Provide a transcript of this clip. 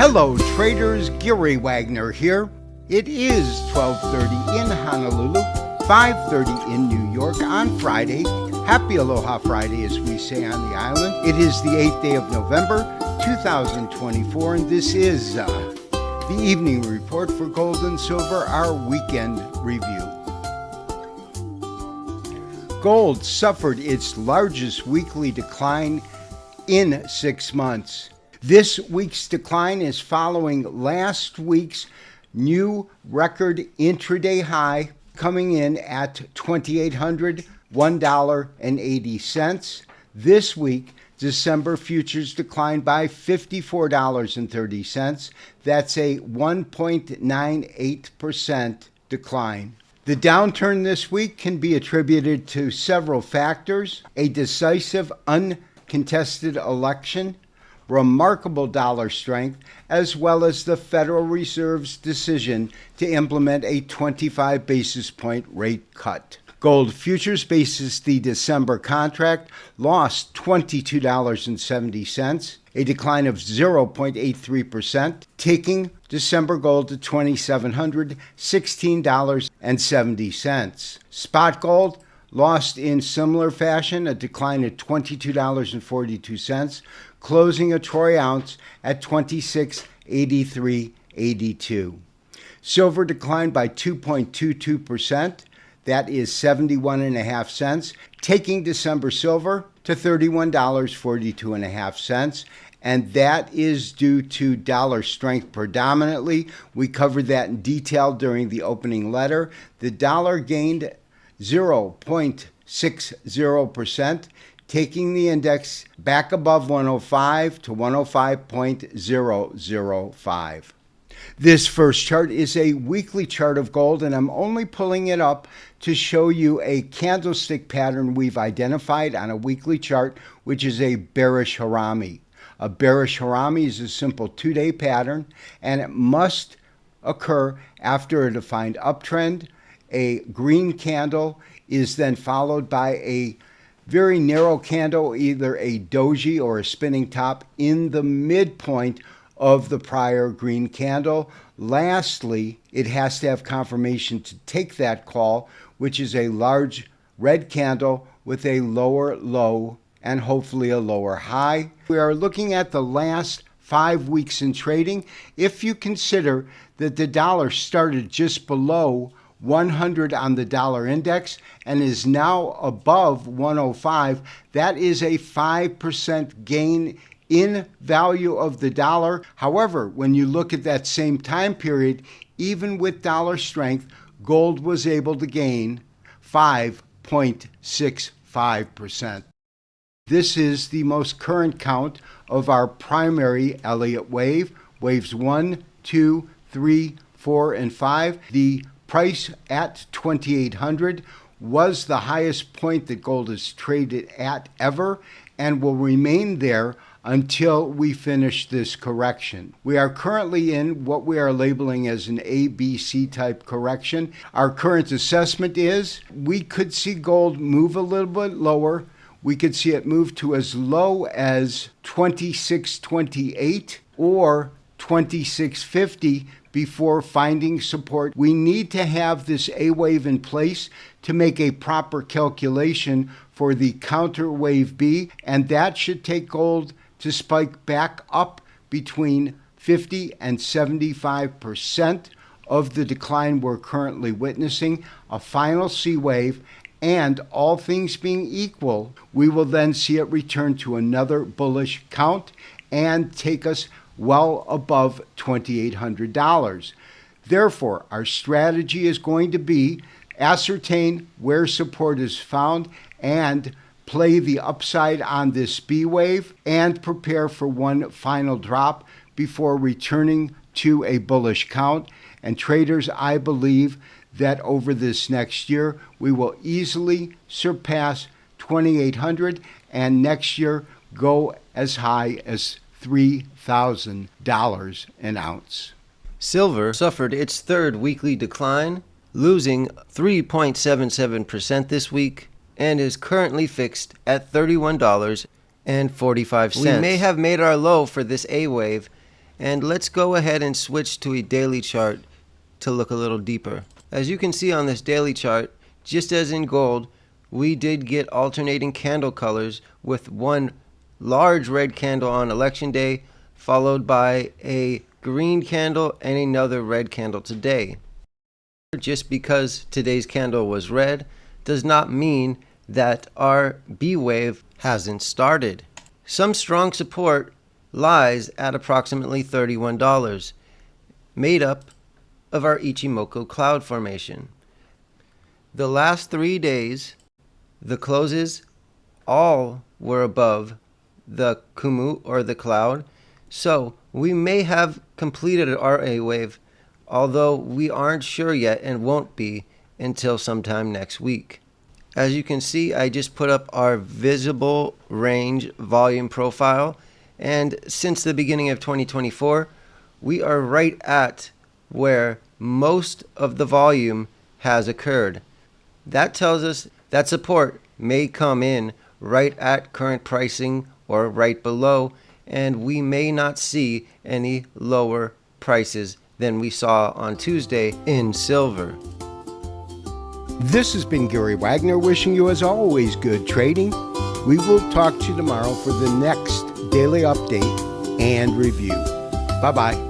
Hello traders, Gary Wagner here. It is 12:30 in Honolulu, 5:30 in New York on Friday. Happy Aloha Friday, as we say on the island. It is the 8th day of November, 2024, and this is the evening report for gold and silver, our weekend review. Gold suffered its largest weekly decline in 6 months. This week's decline is following last week's new record intraday high, coming in at $2,801.80. This week, December futures declined by $54.30. That's a 1.98% decline. The downturn this week can be attributed to several factors: a decisive, uncontested election, remarkable dollar strength, as well as the Federal Reserve's decision to implement a 25 basis point rate cut. Gold futures basis the December contract lost $22.70, a decline of 0.83%, taking December gold to $2,716.70. Spot gold lost in similar fashion, a decline of $22.42, closing a troy ounce at $26.8382. Silver declined by 2.22%. That is 71.5 cents, taking December silver to $31.42.5. And that is due to dollar strength predominantly. We covered that in detail during the opening letter. The dollar gained 0.60%, taking the index back above 105 to 105.005. This first chart is a weekly chart of gold, and I'm only pulling it up to show you a candlestick pattern we've identified on a weekly chart, which is a bearish harami. A bearish harami is a simple 2-day pattern, and it must occur after a defined uptrend. A green candle is then followed by a very narrow candle, either a doji or a spinning top, in the midpoint of the prior green candle. Lastly, it has to have confirmation to take that call, which is a large red candle with a lower low and hopefully a lower high. We are looking at the last 5 weeks in trading. If you consider that the dollar started just below 100 on the dollar index and is now above 105, that is a 5% gain in value of the dollar. However, when you look at that same time period, even with dollar strength, gold was able to gain 5.65%. This is the most current count of our primary Elliott wave, waves 1, 2, 3, 4, and 5. The price at 2,800 was the highest point that gold has traded at ever and will remain there until we finish this correction. We are currently in what we are labeling as an ABC type correction. Our current assessment is we could see gold move a little bit lower. We could see it move to as low as 26.28 or 26.50 before finding support. We need to have this A wave in place to make a proper calculation for the counter wave B, and that should take gold to spike back up between 50 and 75% of the decline we're currently witnessing, a final C wave, and all things being equal, we will then see it return to another bullish count and take us well above $2,800. Therefore, our strategy is going to be ascertain where support is found and play the upside on this B wave and prepare for one final drop before returning to a bullish count. And traders, I believe that over this next year, we will easily surpass 2,800 and next year go as high as $3,000 an ounce. Silver suffered its third weekly decline, losing 3.77% this week, and is currently fixed at $31.45. We may have made our low for this A wave And let's go ahead and switch to a daily chart to look a little deeper. As you can see on this daily chart, just as in gold, we did get alternating candle colors with one large red candle on election day, followed by a green candle and another red candle today. Just because today's candle was red does not mean that our B wave hasn't started. Some strong support lies at approximately $31, made up of our Ichimoku cloud formation. The last 3 days, the closes all were above the Kumu or the cloud, so we may have completed our A wave, although we aren't sure yet and won't be until sometime next week. As you can see, I just put up our visible range volume profile, and since the beginning of 2024, we are right at where most of the volume has occurred. That tells us that support may come in right at current pricing or right below, and we may not see any lower prices than we saw on Tuesday in silver. This has been Gary Wagner wishing you, as always, good trading. We will talk to you tomorrow for the next daily update and review. Bye-bye.